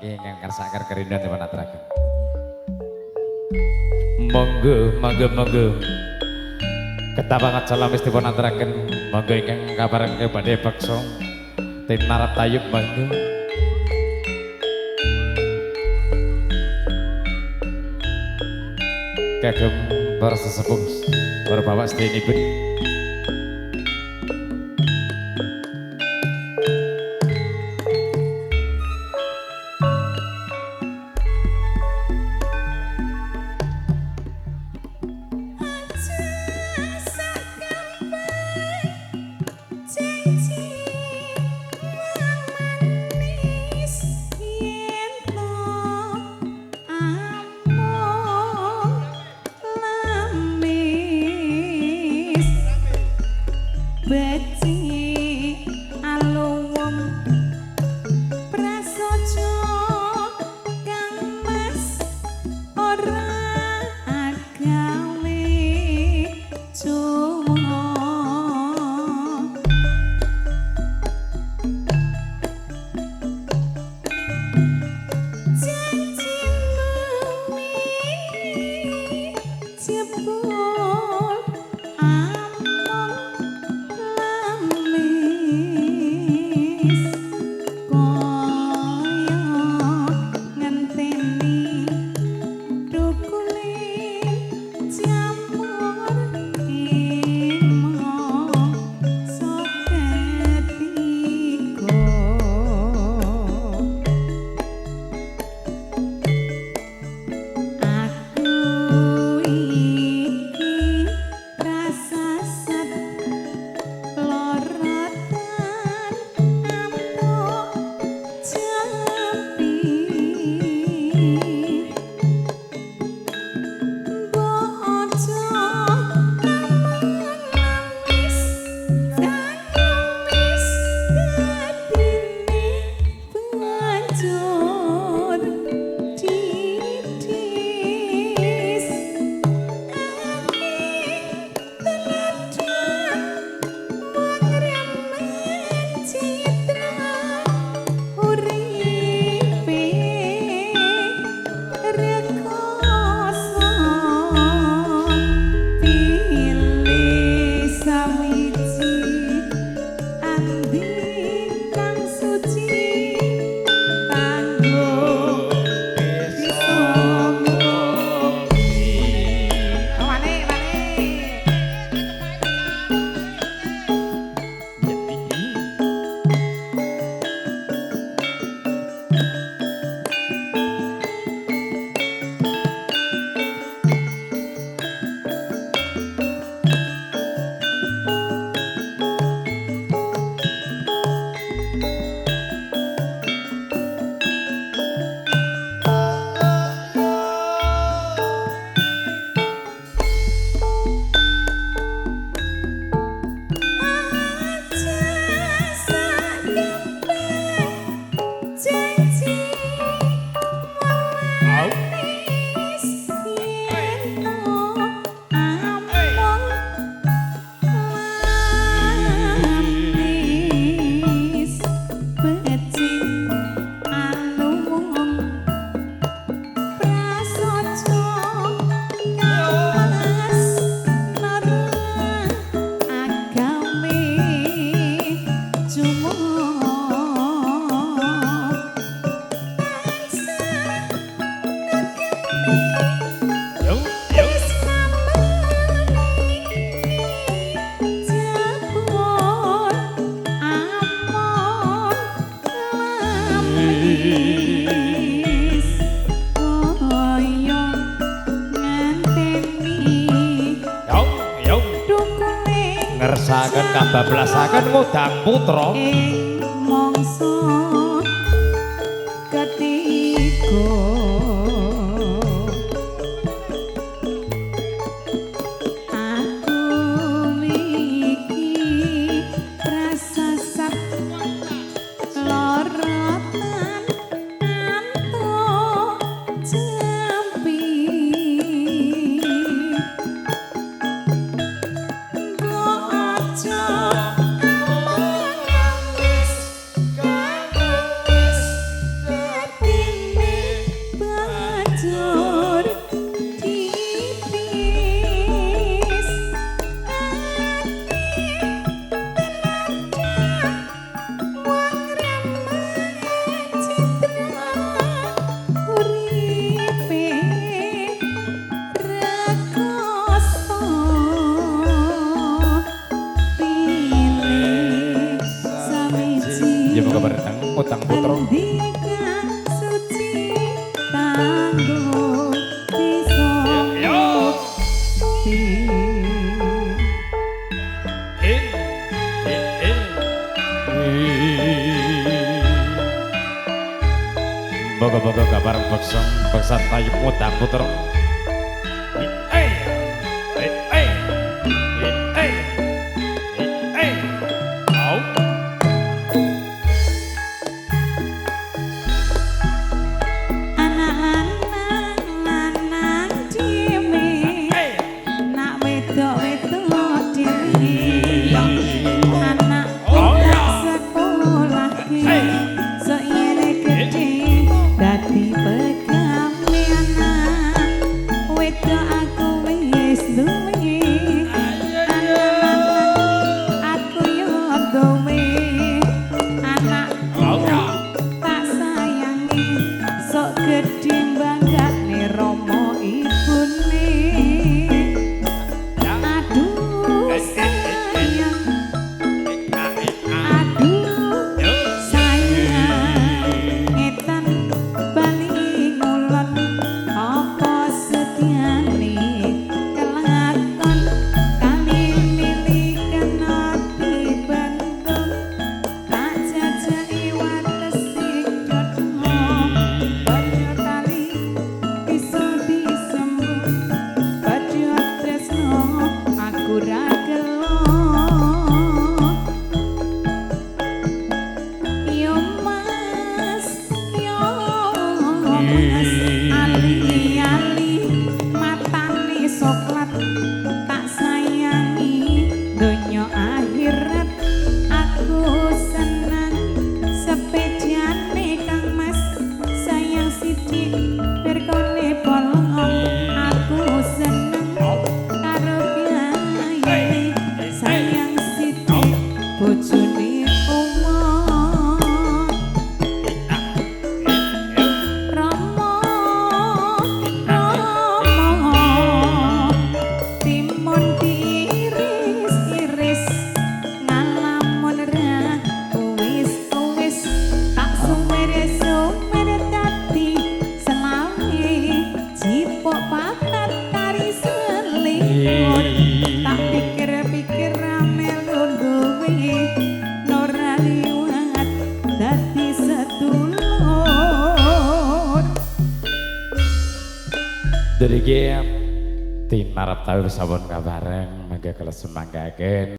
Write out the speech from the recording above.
ingkang kersaken kerindan dipun aturaken. Monggo. Ketabangan salam wis dipun aturaken. Monggo ingkang kabarengke badhe beksa tinarat tayub monggo. Kagem para sesepuh, para bapak sedherenipun. Ngersakaken kabablasaken ngudang putra mangsa ketiga aku miki prasasat lorotan anto jampi Go aja kang suci kanggo bisa Moga-moga kabar beksong beksan tayub mutang puter. anak-anak lanang dhewe nak wedok-wedok dhewe anak tak sekolah soyene gede dadi pegawean wedok aku wis duwe anak aku yo duwe anak tak sayangi sok gede banggane romo ibune aduh sayang aduh sayang ngetan bali ngulon apa setiane kelakon kali milih kena dibentuk tak jajaki wates didotno banyu tali bisa disembur badhe tresno aku ra gelo yo mas ali-ali matane soklat tak sayangi donya akhirat aku senang sepedane kang mas sayang sithik berkone polong aku seneng karo piyayi sayang sithik bojone umur Rama timun diiris-iris ngalamun ra wis tak sumer dadi selawe jipuk papat kari seliput tak pikir-pikir melu duwe ora liwat dadi sedulur Dari game tim Arab tahu sabun kabareng mangga kelas semanggaken.